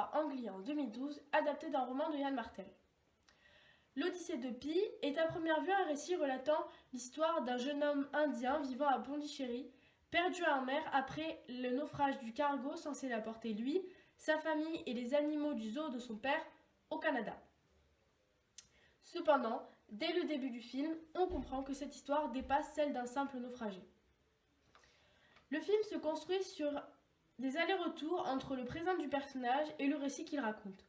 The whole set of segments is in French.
par Ang Lee en 2012, adapté d'un roman de Yann Martel. L'Odyssée de Pi est à première vue un récit relatant l'histoire d'un jeune homme indien vivant à Pondichéry, perdu en mer après le naufrage du cargo censé l'apporter lui, sa famille et les animaux du zoo de son père au Canada. Cependant, dès le début du film, on comprend que cette histoire dépasse celle d'un simple naufragé. Le film se construit sur des allers-retours entre le présent du personnage et le récit qu'il raconte.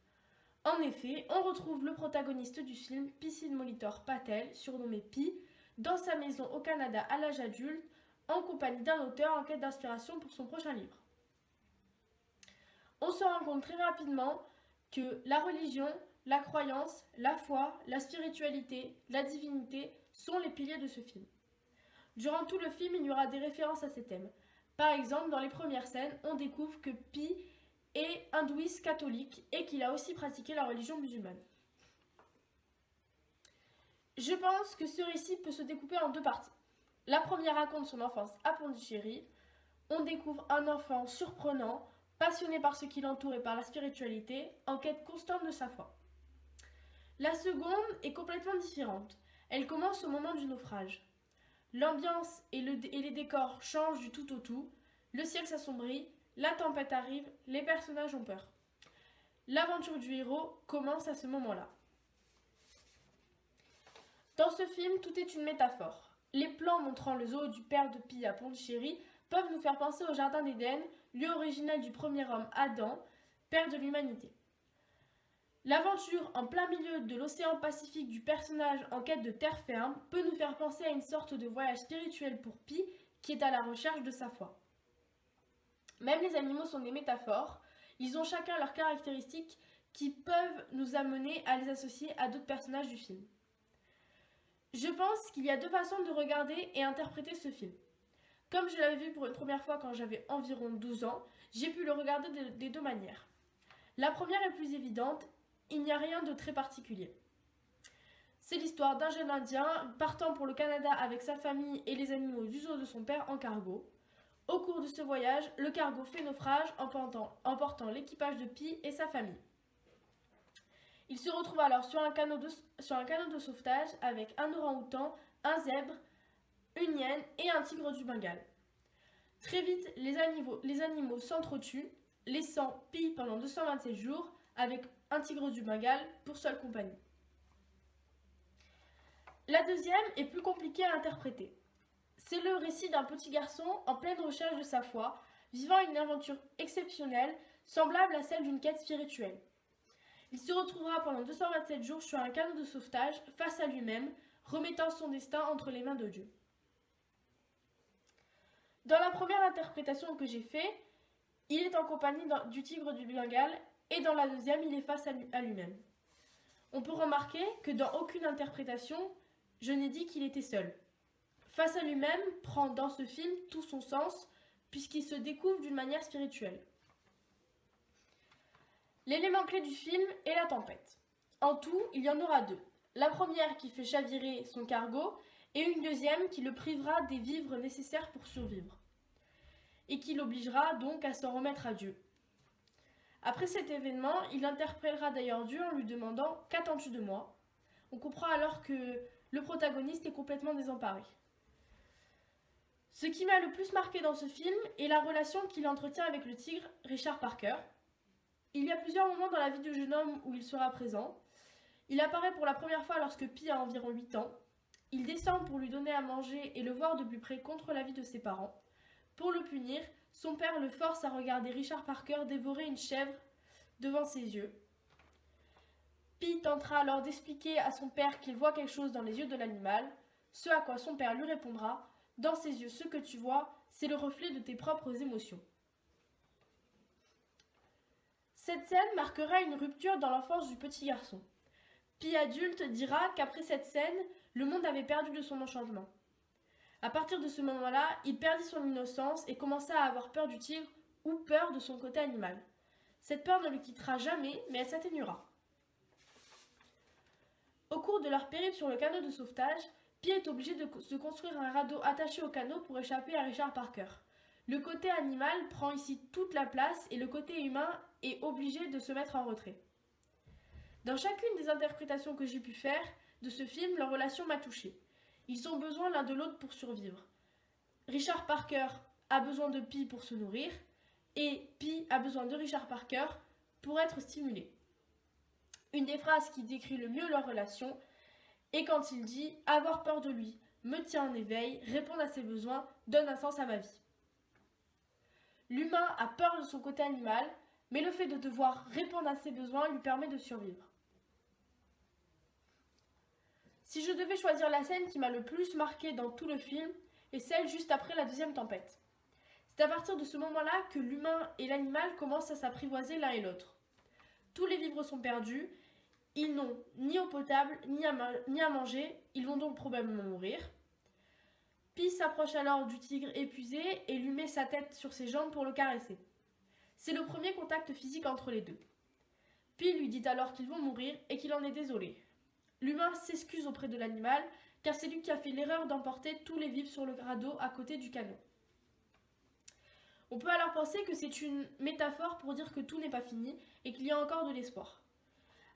En effet, on retrouve le protagoniste du film, Piscine Molitor Patel, surnommé Pi, dans sa maison au Canada à l'âge adulte, en compagnie d'un auteur en quête d'inspiration pour son prochain livre. On se rend compte très rapidement que la religion, la croyance, la foi, la spiritualité, la divinité sont les piliers de ce film. Durant tout le film, il y aura des références à ces thèmes. Par exemple, dans les premières scènes, on découvre que Pi est hindouiste catholique et qu'il a aussi pratiqué la religion musulmane. Je pense que ce récit peut se découper en deux parties. La première raconte son enfance à Pondichéry. On découvre un enfant surprenant, passionné par ce qui l'entoure et par la spiritualité, en quête constante de sa foi. La seconde est complètement différente. Elle commence au moment du naufrage. L'ambiance et les décors changent du tout au tout, le ciel s'assombrit, la tempête arrive, les personnages ont peur. L'aventure du héros commence à ce moment-là. Dans ce film, tout est une métaphore. Les plans montrant le zoo du père de Pi à Pondichéry peuvent nous faire penser au Jardin d'Éden, lieu original du premier homme Adam, père de l'humanité. L'aventure en plein milieu de l'océan Pacifique du personnage en quête de terre ferme peut nous faire penser à une sorte de voyage spirituel pour Pi qui est à la recherche de sa foi. Même les animaux sont des métaphores, ils ont chacun leurs caractéristiques qui peuvent nous amener à les associer à d'autres personnages du film. Je pense qu'il y a deux façons de regarder et interpréter ce film. Comme je l'avais vu pour une première fois quand j'avais environ 12 ans, j'ai pu le regarder des deux manières. La première est plus évidente, il n'y a rien de très particulier. C'est l'histoire d'un jeune Indien partant pour le Canada avec sa famille et les animaux du zoo de son père en cargo. Au cours de ce voyage, le cargo fait naufrage emportant l'équipage de Pi et sa famille. Il se retrouve alors sur un canot de sauvetage avec un orang-outan, un zèbre, une hyène et un tigre du Bengale. Très vite, les animaux s'entretuent, laissant Pi pendant 227 jours avec un tigre du Bengale pour seule compagnie. La deuxième est plus compliquée à interpréter. C'est le récit d'un petit garçon en pleine recherche de sa foi, vivant une aventure exceptionnelle, semblable à celle d'une quête spirituelle. Il se retrouvera pendant 227 jours sur un canot de sauvetage face à lui-même, remettant son destin entre les mains de Dieu. Dans la première interprétation que j'ai faite, il est en compagnie du tigre du Bengale et dans la deuxième, il est face à lui-même. On peut remarquer que dans aucune interprétation, je n'ai dit qu'il était seul. Face à lui-même prend dans ce film tout son sens puisqu'il se découvre d'une manière spirituelle. L'élément clé du film est la tempête. En tout, il y en aura deux. La première qui fait chavirer son cargo et une deuxième qui le privera des vivres nécessaires pour survivre et qui l'obligera donc à s'en remettre à Dieu. Après cet événement, il interpellera d'ailleurs Dieu en lui demandant « Qu'attends-tu de moi ?» On comprend alors que le protagoniste est complètement désemparé. Ce qui m'a le plus marqué dans ce film est la relation qu'il entretient avec le tigre Richard Parker. Il y a plusieurs moments dans la vie du jeune homme où il sera présent. Il apparaît pour la première fois lorsque Pi a environ 8 ans. Il descend pour lui donner à manger et le voir de plus près contre l'avis de ses parents. Pour le punir, son père le force à regarder Richard Parker dévorer une chèvre devant ses yeux. Pi tentera alors d'expliquer à son père qu'il voit quelque chose dans les yeux de l'animal, ce à quoi son père lui répondra « Dans ses yeux, ce que tu vois, c'est le reflet de tes propres émotions. » Cette scène marquera une rupture dans l'enfance du petit garçon. Pi adulte dira qu'après cette scène, le monde avait perdu de son enchantement. À partir de ce moment-là, il perdit son innocence et commença à avoir peur du tigre ou peur de son côté animal. Cette peur ne le quittera jamais, mais elle s'atténuera. Au cours de leur périple sur le canot de sauvetage, Pi est obligé de se construire un radeau attaché au canot pour échapper à Richard Parker. Le côté animal prend ici toute la place et le côté humain est obligé de se mettre en retrait. Dans chacune des interprétations que j'ai pu faire de ce film, leur relation m'a touchée. Ils ont besoin l'un de l'autre pour survivre. Richard Parker a besoin de Pi pour se nourrir et Pi a besoin de Richard Parker pour être stimulé. Une des phrases qui décrit le mieux leur relation est quand il dit « Avoir peur de lui me tient en éveil, répondre à ses besoins donne un sens à ma vie ». L'humain a peur de son côté animal, mais le fait de devoir répondre à ses besoins lui permet de survivre. Si je devais choisir la scène qui m'a le plus marqué dans tout le film, est celle juste après la deuxième tempête. C'est à partir de ce moment-là que l'humain et l'animal commencent à s'apprivoiser l'un et l'autre. Tous les vivres sont perdus, ils n'ont ni eau potable ni à manger, ils vont donc probablement mourir. Pi s'approche alors du tigre épuisé et lui met sa tête sur ses jambes pour le caresser. C'est le premier contact physique entre les deux. Pi lui dit alors qu'ils vont mourir et qu'il en est désolé. L'humain s'excuse auprès de l'animal car c'est lui qui a fait l'erreur d'emporter tous les vivres sur le radeau à côté du canot. On peut alors penser que c'est une métaphore pour dire que tout n'est pas fini et qu'il y a encore de l'espoir.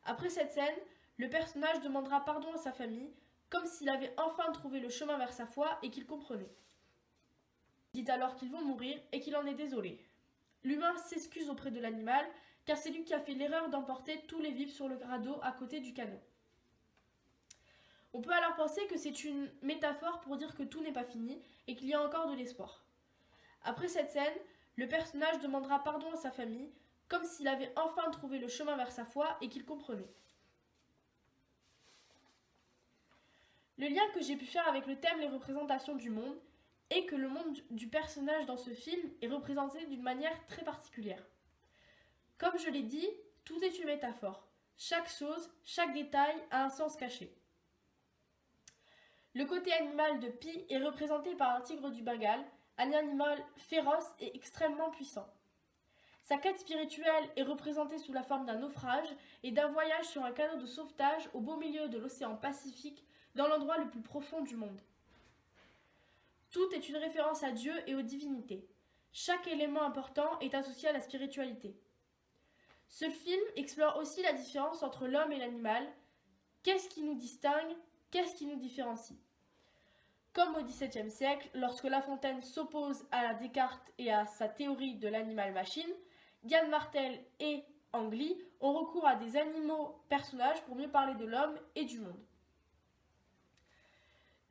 Après cette scène, le personnage demandera pardon à sa famille, comme s'il avait enfin trouvé le chemin vers sa foi et qu'il comprenait. Il dit alors qu'ils vont mourir et qu'il en est désolé. L'humain s'excuse auprès de l'animal car c'est lui qui a fait l'erreur d'emporter tous les vivres sur le radeau à côté du canot. On peut alors penser que c'est une métaphore pour dire que tout n'est pas fini et qu'il y a encore de l'espoir. Après cette scène, le personnage demandera pardon à sa famille, comme s'il avait enfin trouvé le chemin vers sa foi et qu'il comprenait. Le lien que j'ai pu faire avec le thème les représentations du monde est que le monde du personnage dans ce film est représenté d'une manière très particulière. Comme je l'ai dit, tout est une métaphore. Chaque chose, chaque détail a un sens caché. Le côté animal de Pi est représenté par un tigre du Bengale, un animal féroce et extrêmement puissant. Sa quête spirituelle est représentée sous la forme d'un naufrage et d'un voyage sur un canot de sauvetage au beau milieu de l'océan Pacifique, dans l'endroit le plus profond du monde. Tout est une référence à Dieu et aux divinités. Chaque élément important est associé à la spiritualité. Ce film explore aussi la différence entre l'homme et l'animal. Qu'est-ce qui nous distingue? Qu'est-ce qui nous différencie? Comme au XVIIe siècle, lorsque La Fontaine s'oppose à Descartes et à sa théorie de l'animal-machine, Yann Martel et Angli ont recours à des animaux personnages pour mieux parler de l'homme et du monde.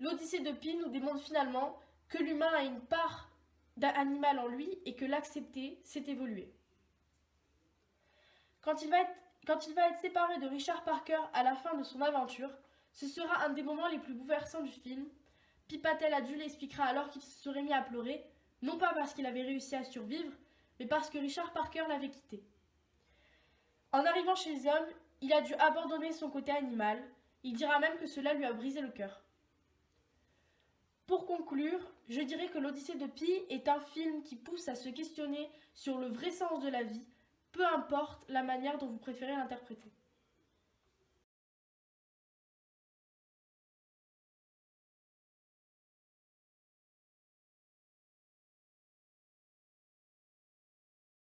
L'Odyssée de Pi nous démontre finalement que l'humain a une part d'animal en lui et que l'accepter, c'est évoluer. Quand il va être séparé de Richard Parker à la fin de son aventure, ce sera un des moments les plus bouleversants du film. Pi Patel adulte expliquera alors qu'il se serait mis à pleurer, non pas parce qu'il avait réussi à survivre, mais parce que Richard Parker l'avait quitté. En arrivant chez les hommes, il a dû abandonner son côté animal, il dira même que cela lui a brisé le cœur. Pour conclure, je dirais que l'Odyssée de Pi est un film qui pousse à se questionner sur le vrai sens de la vie, peu importe la manière dont vous préférez l'interpréter.